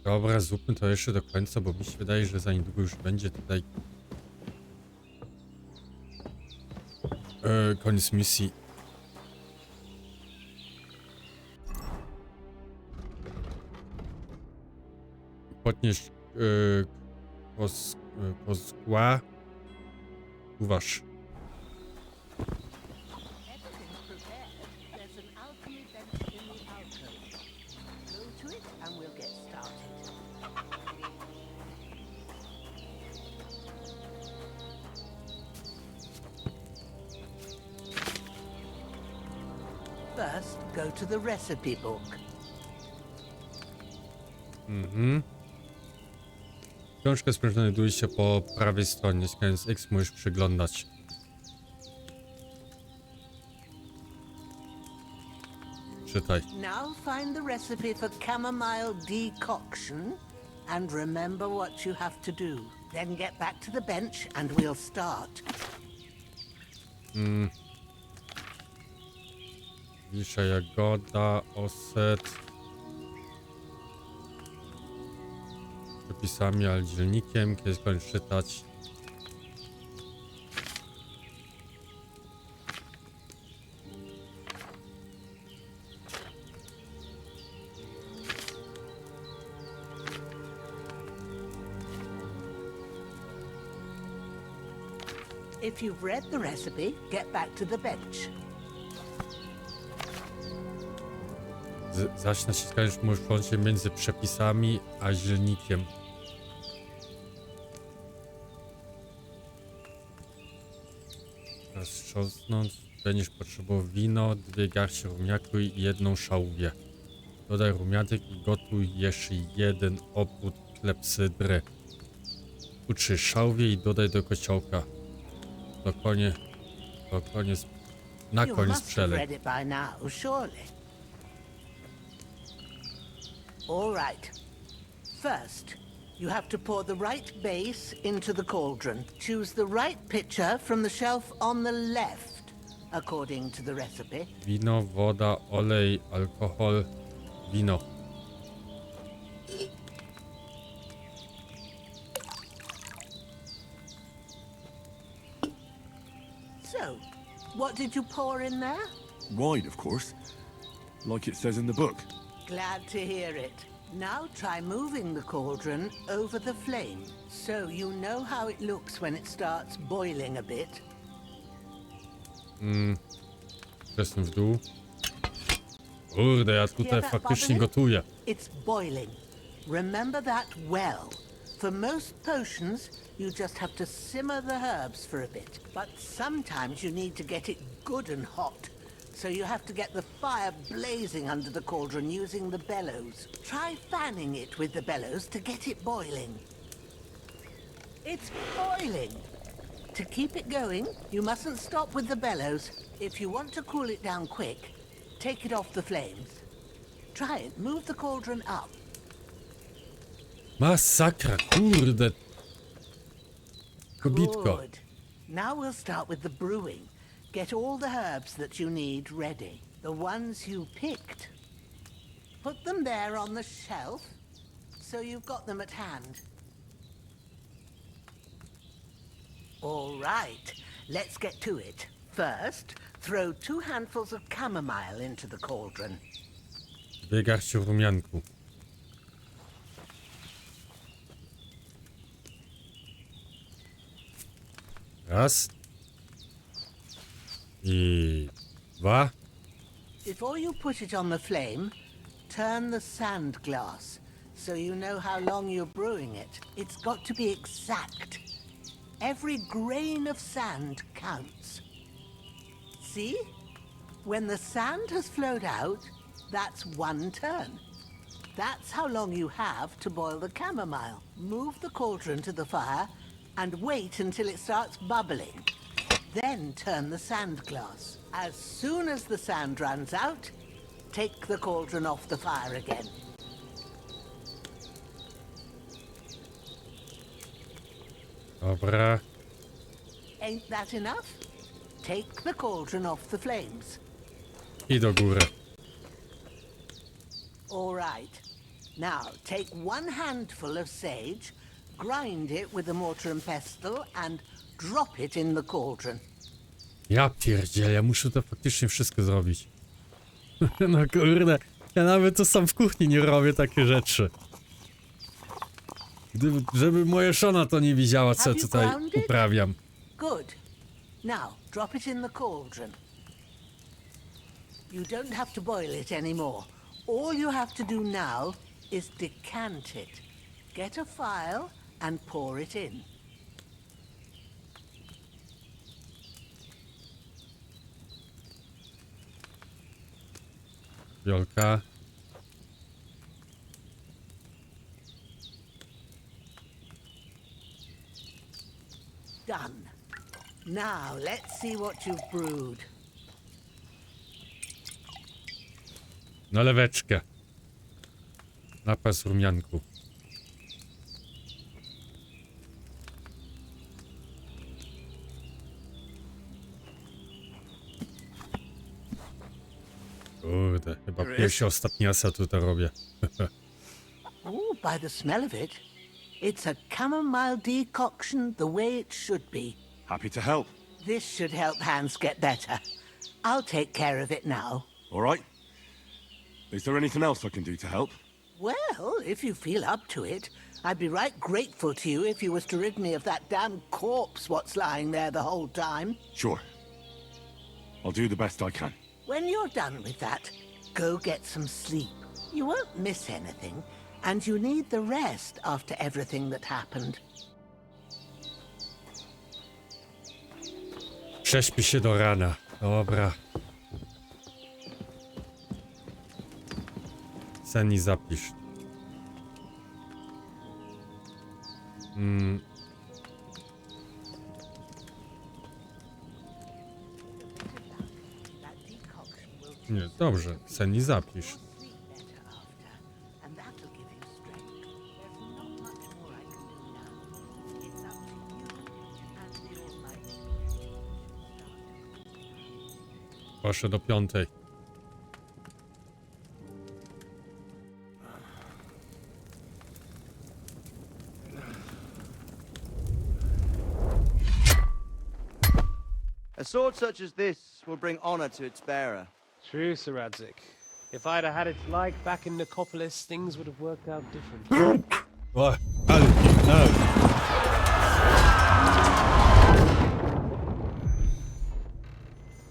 Speaker 1: Dobra, zróbmy to jeszcze do końca, bo mi się wydaje, że za niedługo już będzie tutaj koniec misji. Podnieś pozgła. Uważ.
Speaker 8: Everything's prepared. There's an alchemy bench in the alcove. Go to it and we'll get started. First, go to the recipe book.
Speaker 1: Książkę znajduje się po prawej stronie, skając X możesz przeglądać. Czytaj.
Speaker 8: Now find the recipe for chamomile decoction and remember what you have to do. Then get back to the bench and we'll start.
Speaker 1: Wisza jagoda, oset. Przepisami, ale dzielnikiem, kiedy skończysz czytać.
Speaker 8: If you've read the recipe, get back to the bench.
Speaker 1: Zaś naciskając możesz włączyć się między przepisami a zielnikiem. Teraz wstrząsnąc, będziesz potrzebował wino, 2 garści rumiaku i 1 szałwię. Dodaj rumianek i gotuj jeszcze 1 obwód klepsydry. Utrzyj szałwię i dodaj do kociołka. Na
Speaker 8: You
Speaker 1: koniec
Speaker 8: must have
Speaker 1: przelej.
Speaker 8: read it by now, surely. All right. First, You have to pour the right base into the cauldron. Choose the right pitcher from the shelf on the left, according to the recipe.
Speaker 1: Wino, woda, olej, alkohol, wino.
Speaker 8: So, what did you pour in there?
Speaker 12: Wine, of course. Like it says in the book.
Speaker 8: Glad to hear it. Now try moving the cauldron over the flame, so you know how it looks when it starts boiling a bit.
Speaker 1: Przesunę w dół. Kurde, ja tutaj faktycznie gotuję.
Speaker 8: It's boiling. Remember that well. For most potions, you just have to simmer the herbs for a bit. But sometimes you need to get it good and hot. So you have to get the fire blazing under the cauldron using the bellows. Try fanning it with the bellows to get it boiling. It's boiling! To keep it going, you mustn't stop with the bellows. If you want to cool it down quick, take it off the flames. Try it. Move the cauldron up.
Speaker 1: Masakra, kurde. Kobitko.
Speaker 8: Good. Now we'll start with the brewing. Get all the herbs that you need ready. The ones you picked. Put them there on the shelf, so you've got them at hand. All right, let's get to it. First, throw 2 handfuls of chamomile into the cauldron.
Speaker 1: 2 garści rumianku. Raz. I 2.
Speaker 8: Before you put it on the flame, turn the sand glass so you know how long you're brewing it. It's got to be exact. Every grain of sand counts. See? When the sand has flowed out, that's 1 turn. That's how long you have to boil the chamomile. Move the cauldron to the fire and wait until it starts bubbling. Then turn the sand glass. As soon as the sand runs out, take the cauldron off the fire again.
Speaker 1: Dobra.
Speaker 8: Ain't that enough? Take the cauldron off the flames.
Speaker 1: I do góry.
Speaker 8: All right. Now, take 1 handful of sage, grind it with a mortar and pestle, and drop it in the cauldron.
Speaker 1: Ja pierdzielę, ja muszę to faktycznie wszystko zrobić. No kurde, ja nawet to sam w kuchni nie robię takie rzeczy. Żeby moja żona to nie widziała, co tutaj uprawiam.
Speaker 8: Good. Now, drop it in the cauldron. You don't have to boil it anymore. All you have to do now is decant it. Get a phial and pour it in.
Speaker 1: Wiolka.
Speaker 8: Done. Now, let's see what you've brewed.
Speaker 1: Naleweczkę. Napas rumianku. Kurde, chyba pierwszy, ostatni asa tutaj robię.
Speaker 8: Oh, by the smell of it, it's a chamomile decoction the way it should be.
Speaker 12: Happy to help.
Speaker 8: This should help Hans get better. I'll take care of it now.
Speaker 12: All right. Is there anything else I can do to help?
Speaker 8: Well, if you feel up to it, I'd be right grateful to you if you was to rid me of that damn corpse what's lying there the whole time.
Speaker 12: Sure. I'll do the best I can.
Speaker 8: When you're done with that, go get some sleep. You won't miss anything, and you need the rest after everything that happened.
Speaker 1: Prześpi się do rana. Dobra. Sen i zapisz. Nie, dobrze. Sen i zapisz. Proszę do 5.
Speaker 13: A sword such as this will bring honor to its bearer.
Speaker 14: True, Sir Radzik. If I'd have had its like back in Nicopolis, things would have worked out differently.
Speaker 1: What? No.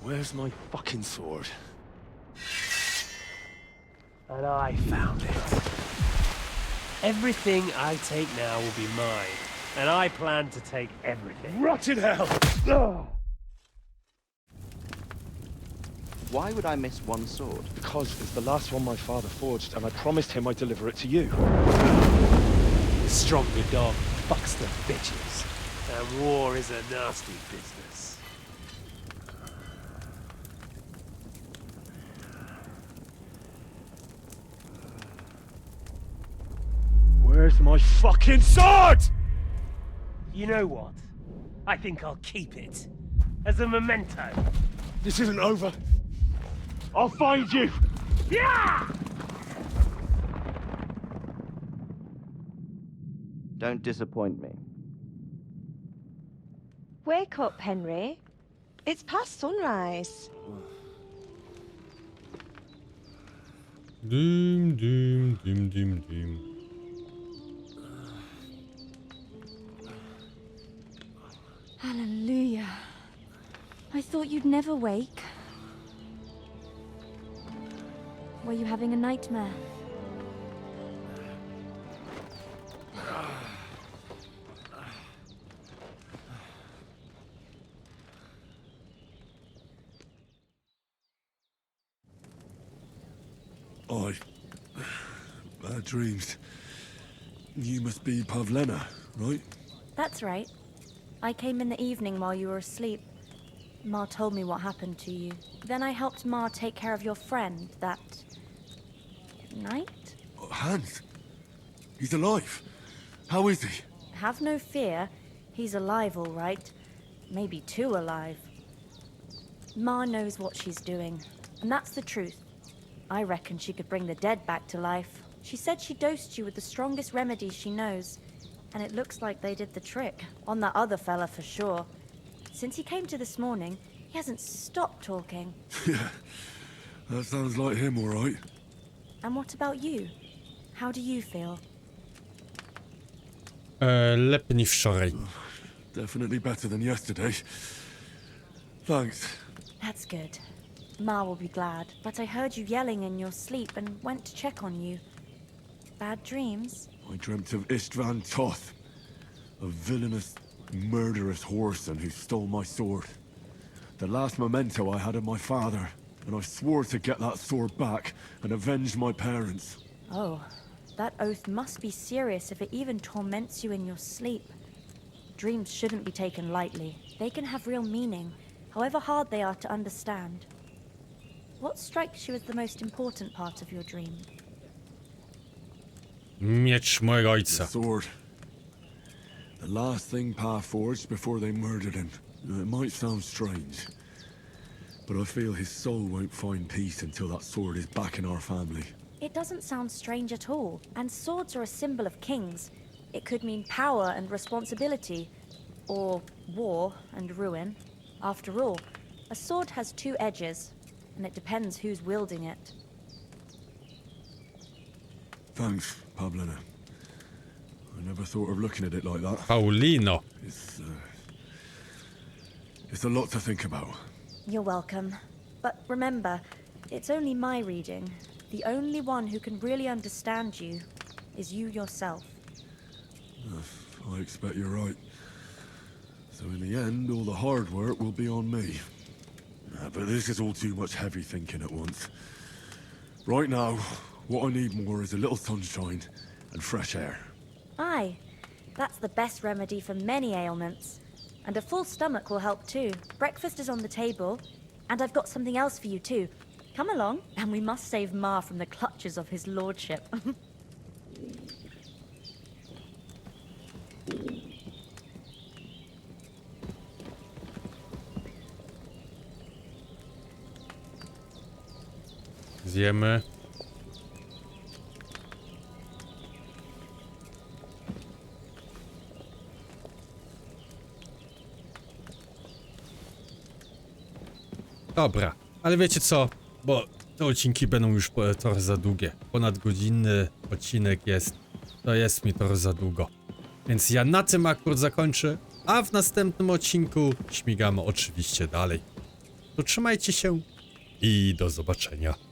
Speaker 12: Where's my fucking sword?
Speaker 14: And I found it. Everything I take now will be mine. And I plan to take everything.
Speaker 12: Rot in hell!
Speaker 13: Why would I miss one sword?
Speaker 12: Because it's the last one my father forged, and I promised him I'd deliver it to you.
Speaker 14: The stronger dog fucks the bitches. And war is a nasty business.
Speaker 12: Where's my fucking sword?
Speaker 14: You know what? I think I'll keep it. As a memento.
Speaker 12: This isn't over. I'll find you!
Speaker 14: Yeah!
Speaker 13: Don't disappoint me.
Speaker 11: Wake up, Henry. It's past sunrise.
Speaker 1: Doom, doom, doom, doom, doom.
Speaker 3: Hallelujah. I thought you'd never wake. Were you having a nightmare?
Speaker 12: Bad dreams. You must be Pavlena, right?
Speaker 3: That's right. I came in the evening while you were asleep. Ma told me what happened to you. Then I helped Ma take care of your friend that night?
Speaker 12: Hans? He's alive. How is he?
Speaker 3: Have no fear. He's alive, all right. Maybe too alive. Ma knows what she's doing, and that's the truth. I reckon she could bring the dead back to life. She said she dosed you with the strongest remedies she knows, and it looks like they did the trick. On that other fella for sure. Since he came to this morning, he hasn't stopped talking.
Speaker 12: Yeah, that sounds like him, all right.
Speaker 3: And what about you? How do you feel?
Speaker 1: Lepiej niż wczoraj.
Speaker 12: Definitely better than yesterday. Thanks.
Speaker 3: That's good. Ma will be glad, but I heard you yelling in your sleep and went to check on you. Bad dreams?
Speaker 12: I dreamt of Istvan Toth, a villainous, murderous whoreson who stole my sword. The last memento I had of my father, and I swore to get that sword back and avenge my parents.
Speaker 3: Oh, that oath must be serious if it even torments you in your sleep. Dreams shouldn't be taken lightly. They can have real meaning, however hard they are to understand. What strikes you as the most important part of your dream?
Speaker 1: Miecz mojego
Speaker 12: The
Speaker 1: ojca.
Speaker 12: sword. The last thing Pa forged before they murdered him. It might sound strange, but I feel his soul won't find peace until that sword is back in our family.
Speaker 3: It doesn't sound strange at all, and swords are a symbol of kings. It could mean power and responsibility, or war and ruin. After all, a sword has two edges, and it depends who's wielding it.
Speaker 12: Thanks, Pavlena. I never thought of looking at it like that.
Speaker 1: Paulino.
Speaker 12: It's a lot to think about.
Speaker 3: You're welcome. But remember, it's only my reading. The only one who can really understand you is you yourself.
Speaker 12: I expect you're right. So in the end, all the hard work will be on me. But this is all too much heavy thinking at once. Right now, what I need more is a little sunshine and fresh air.
Speaker 3: Aye, that's the best remedy for many ailments. And a full stomach will help too. Breakfast is on the table, and I've got something else for you too. Come along, and we must save Ma from the clutches of his lordship.
Speaker 1: wiemy. Dobra, ale wiecie co? Bo te odcinki będą już trochę za długie. Ponadgodzinny odcinek jest. To jest mi trochę za długo. Więc ja na tym akurat zakończę, a w następnym odcinku śmigamy oczywiście dalej. To trzymajcie się i do zobaczenia.